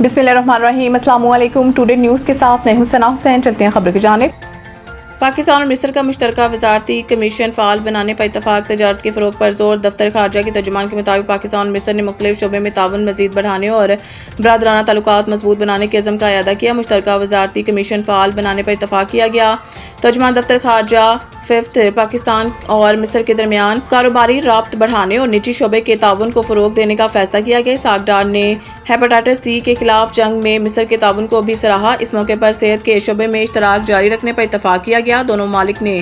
बिस्मिल्लाहिर्रहमानिर्रहीम। अस्सलाम वालेकुम। टुडे न्यूज़ के साथ मैं हूं सना हुसैन। चलते हैं खबर की जानिब। पाकिस्तान और मिस्र का मुश्तरका वजारती कमीशन फ़ाल बनाने पर इत्तफाक। तजारत के फ़रोग़ पर जोर। दफ्तर ख़ारजा के तर्जुमान के मुताबिक पाकिस्तान और मिस्र ने मुख्तलिफ शोबे में ताउन मज़ीद बढ़ाने और बरादराना ताल्लुकात मज़बूत बनाने के अज़्म का इआदा किया। मुश्तरका वजारती कमीशन फ़ाल बनाने पर इत्तफाक किया गया। तर्जुमान दफ्तर ख़ारजा फिफ्थ पाकिस्तान और मिस्र के दरमियान कारोबारी राब्त बढ़ाने और निजी शोबे के ताउन को फ़रोग़ देने का फैसला किया गया। सागडार ने हेपेटाइटिस सी के खिलाफ जंग में मिस्र के ताउन को भी सराहा। इस मौके पर सेहत के शोबे में इश्तराक जारी रखने पर इत्तफाक किया गया। दोनों मालिक ने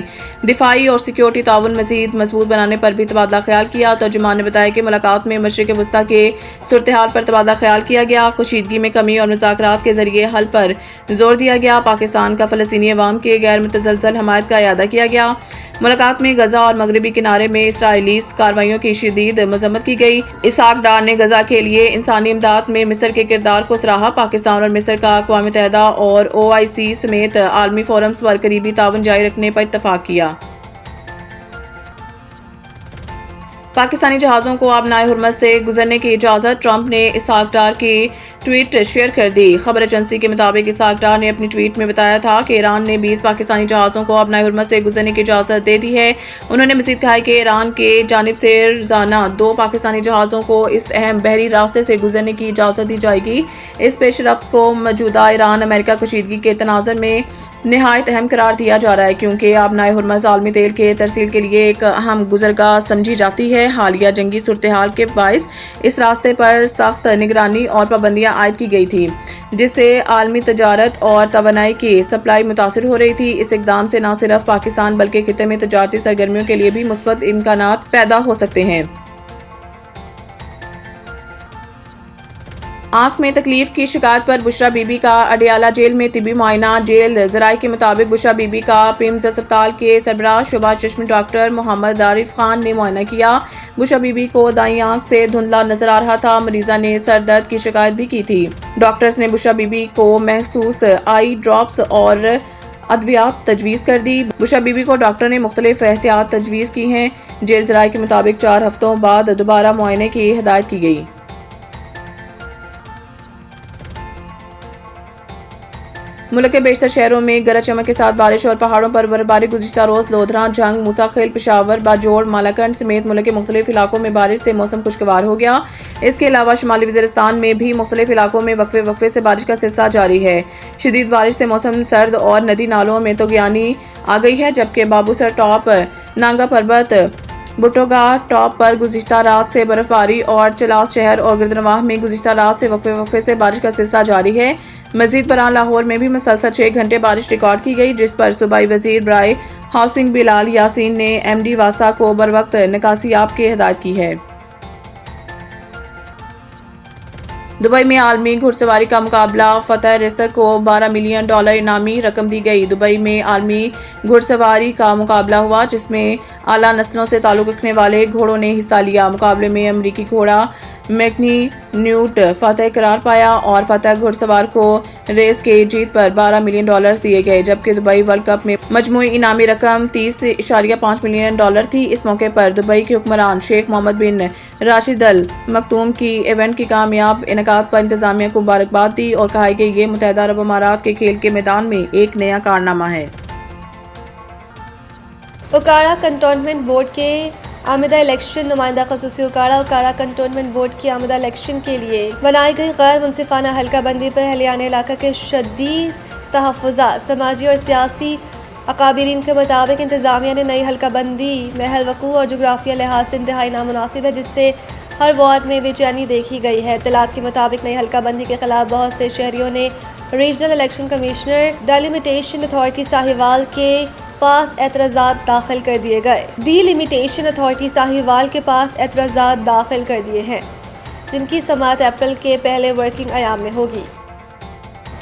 दिफाई और सिक्योरिटी ताउन मज़ीद मजबूत बनाने पर भी तबादला ख्याल किया। तर्जुमान ने बताया कि मुलाकात में मशरिक़ वस्ता के सूरत हाल पर तबादला ख्याल किया गया। कशीदगी में कमी और मुज़ाकरात के जरिए हल पर जोर दिया गया। पाकिस्तान का फ़लस्तीनी अवाम की गैर मुतज़लज़ल हमायत का इआदा किया गया। मुलाकात में गजा और मगरबी किनारे में इसराइली कार्रवाइयों की शदीद मज़म्मत की गई। इसहाक डार ने गजा के लिए इंसानी इमदाद में मिस्र के किरदार को सराहा। पाकिस्तान और मिस्र का अक़वाम मुत्तहिदा और OIC समेत आलमी फोरम्स पर करीबी ताउन जारी रखने पर इत्तफाक किया। पाकिस्तानी जहाज़ों को आबनाए हुर्मत से गुजरने की इजाज़त। ट्रंप ने इसहाक डार की ट्वीट शेयर कर दी। खबर एजेंसी के मुताबिक इसहाक डार ने अपनी ट्वीट में बताया था कि ईरान ने 20 पाकिस्तानी जहाज़ों को आबनाए हुर्मत से गुजरने की इजाज़त दे दी है। उन्होंने मज़ीद कहा कि ईरान के जानिब से रोज़ाना 2 पाकिस्तानी जहाज़ों को इस अहम बहरी रास्ते से गुजरने की इजाज़त दी जाएगी। इस पेशरफ्त को मौजूदा ईरान अमेरिका कशीदगी के तनाज़ुर में नहायत अहम करार दिया जा रहा है, क्योंकि आबनाए हुर्मत आलमी तेल के तरसील के लिए एक अहम गुजरगाह समझी जाती है। हालिया जंगी सूरत हाल के बाइस इस रास्ते पर सख्त निगरानी और पाबंदियां आयद की गई थी, जिससे आलमी तजारत और तवानाई की सप्लाई मुतासिर हो रही थी। इस इकदाम से न सिर्फ पाकिस्तान बल्कि खित्ते में तजारती सरगर्मियों के लिए भी मुस्बत इम्कानात पैदा हो सकते हैं। आंख में तकलीफ की शिकायत पर बुशरा बीबी का अडियाला जेल में तिबी मुआयना। जेल ज़राए के मुताबिक बुशरा बीबी का पिम्स अस्पताल के सरबराह शुबा चश्मी डॉक्टर मोहम्मद आरिफ खान ने मुआयना किया। बुशरा बीबी को दाईं आंख से धुंधला नजर आ रहा था। मरीजा ने सर दर्द की शिकायत भी की थी। डॉक्टर्स ने बुशरा बीबी को महसूस आई ड्रॉप्स और अद्वियात तजवीज़ कर दी। बुशरा बीबी को डॉक्टर ने मुख्तलिफ एहतियात तजवीज़ की हैं। जेल ज़राए के मुताबिक 4 हफ्तों बाद दोबारा मुआयने की हिदायत की गई। मुल्क के बेशतर शहरों में गरज चमक के साथ बारिश और पहाड़ों पर बर्फबारी। गुज़िश्ता रोज लोधरा, जंग, मूसाखेल, पेशावर, बाजोड़, मालाकंड समेत मुल्क के मुख्तलिफ इलाकों में बारिश से मौसम खुशगवार हो गया। इसके अलावा शुमाली वज़ीरिस्तान में भी मुख्तलिफ इलाकों में वक्फे से बारिश का सिलसिला जारी है। शदीद बारिश से मौसम सर्द और नदी नालों में तोगयानी आ गई है, जबकि बाबूसर टॉप, नांगा पर्वत, बुटोगा टॉप पर गुज़िश्ता रात से बर्फबारी और चलास शहर और गिरदनवाह में गुज़िश्ता रात से वक्फे से बारिश का सिलसिला जारी है। मजीद बरान लाहौर में भी मुसलसल 6 घंटे बारिश रिकॉर्ड की गई, जिस पर सूबाई वजीर बराए हाउसिंग बिलाल यासीन ने MD वासा को बरवक्त निकासियाब की हिदायत की है। दुबई में आलमी घुड़सवारी का मुकाबला। फतह रेसर को $12 मिलियन इनामी रकम दी गई। दुबई में आलमी घुड़सवारी का मुकाबला हुआ, जिसमें आला नस्लों से ताल्लुक़ रखने वाले घोड़ों ने हिस्सा लिया। मुकाबले में अमरीकी घोड़ा मैकनी न्यूट फतह करार पाया और फतह घुड़सवार को रेस के जीत पर $12 मिलियन दिए गए, जबकि दुबई वर्ल्ड कप में मजमूई इनामी रकम $30.5 मिलियन थी। इस मौके पर दुबई के हुक्मरान शेख मोहम्मद बिन राशिद अल मखतूम की इवेंट की कामयाब इनकाद पर इंतजामिया को मुबारकबाद दी और कहा कि ये मुत्तहिदा अरब अमारात के खेल के मैदान में एक नया कारनामा है। उकाड़ा कंटोनमेंट बोर्ड के आमदा इलेक्शन। नुमाइंदा खसूसी उकाड़ा कंटोनमेंट बोर्ड की आमदा इलेक्शन के लिए बनाई गई गैर मुनसिफाना हल्का बंदी पर अहलियाने इलाका के शदीद तहफ़्फ़ुज़ात। समाजी और सियासी अकाबिरीन के मुताबिक इंतज़ामिया ने नई हल्का बंदी महल वकू और जोग्राफिया लिहाज से इंतहाई नामुनासिब है, जिससे हर वार्ड में बेचैनी देखी गई है। इत्तलात के मुताबिक नई हल्का बंदी के खिलाफ बहुत से शहरियों ने regional election commissioner delimitation authority Sahiwal के पास एतराज़ात दाखिल कर दिए गए। डिलिमिटेशन अथॉरिटी साहिवाल के पास एतराज़ात दाखिल कर दिए हैं, जिनकी समाअत अप्रैल के पहले वर्किंग अयाम में होगी।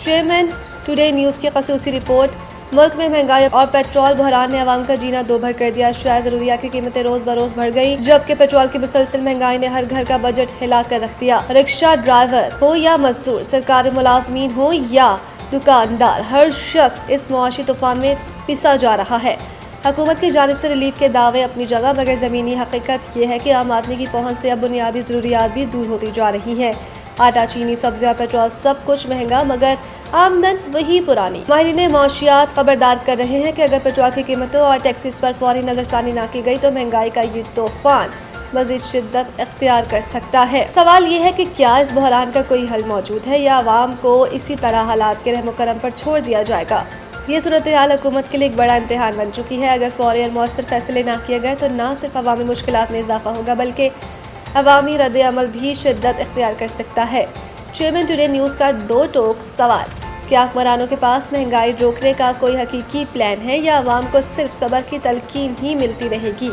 चेयरमैन टुडे न्यूज़ की खसूसी रिपोर्ट। मुल्क में महंगाई और पेट्रोल बहरान ने आवाम का जीना दो भर कर दिया। अशियाए ज़रूरियात की कीमतें रोज़ बरोज़ बढ़ गई, जबकि पेट्रोल की मुसलसल महंगाई ने हर घर का बजट हिला कर रख दिया। रिक्शा ड्राइवर हो या मजदूर, सरकारी मुलाजमीन हो या दुकानदार, हर शख्स इस मुआशी तूफान में पिसा जा रहा है। हुकूमत की जानिब से रिलीफ के दावे अपनी जगह, मगर ज़मीनी हकीकत ये है कि आम आदमी की पहुँच से अब बुनियादी ज़रूरियात भी दूर होती जा रही हैं। آٹا، چینی، سبزیاں، پیٹرول سب کچھ مہنگا مگر آمدن وہی پرانی۔ ماہرین معاشیات خبردار کر رہے ہیں کہ اگر پیٹرول کی قیمتوں اور ٹیکسز پر فوری نظر ثانی نہ کی گئی تو مہنگائی کا یہ طوفان مزید شدت اختیار کر سکتا ہے۔ سوال یہ ہے کہ کیا اس بحران کا کوئی حل موجود ہے یا عوام کو اسی طرح حالات کے رحم و کرم پر چھوڑ دیا جائے گا؟ یہ صورتحال حکومت کے لیے ایک بڑا امتحان بن چکی ہے۔ اگر فوری اور مؤثر فیصلے نہ کیے گئے تو نہ صرف عوامی مشکلات میں اضافہ ہوگا بلکہ عوامی رد عمل بھی شدت اختیار کر سکتا ہے۔ چیئرمین ٹوڈے نیوز کا دو ٹوک سوال: کیا حکمرانوں کے پاس مہنگائی روکنے کا کوئی حقیقی پلان ہے یا عوام کو صرف صبر کی تلقین ہی ملتی رہے گی؟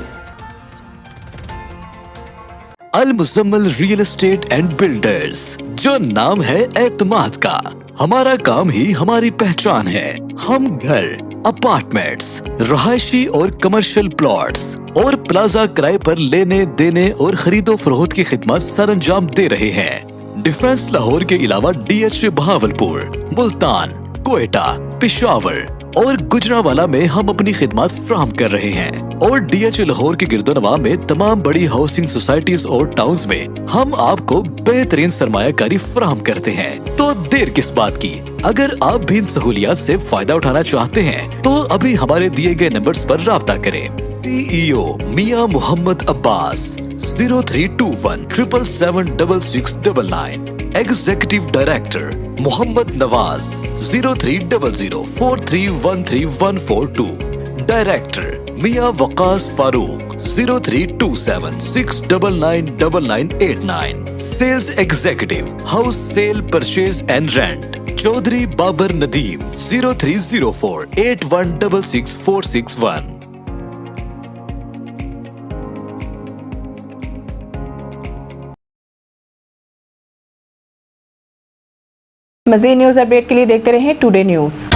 المزمل ریئل اسٹیٹ اینڈ بلڈرز، جو نام ہے اعتماد کا، ہمارا کام ہی ہماری پہچان ہے۔ ہم گھر، اپارٹمنٹس، رہائشی اور کمرشل پلاٹس اور پلازا کرائے پر لینے دینے اور خرید و فروخت کی خدمات سر انجام دے رہے ہیں۔ ڈیفنس لاہور کے علاوہ DH بہاولپور، ملتان، کوئٹہ، پشاور اور گجرانوالہ میں ہم اپنی خدمات فراہم کر رہے ہیں، اور DH لاہور کے گرد و نواح میں تمام بڑی ہاؤسنگ سوسائٹیز اور ٹاؤنز میں ہم آپ کو بہترین سرمایہ کاری فراہم کرتے ہیں۔ تو دیر کس بات کی؟ اگر آپ بھی ان سہولیات سے فائدہ اٹھانا چاہتے ہیں تو ابھی ہمارے دیے گئے نمبرز پر رابطہ کریں۔ CEO Mian Muhammad Abbas 0321 7776699، executive director Muhammad Nawaz 0300 4313142، director Mian Waqas Farooq 0327 6999989، sales executive house sale purchase and rent Chaudhry Babar Nadeem 0304 81666461۔ مزید نیوز اپڈیٹ کے لیے دیکھتے رہیں ٹوڈے نیوز۔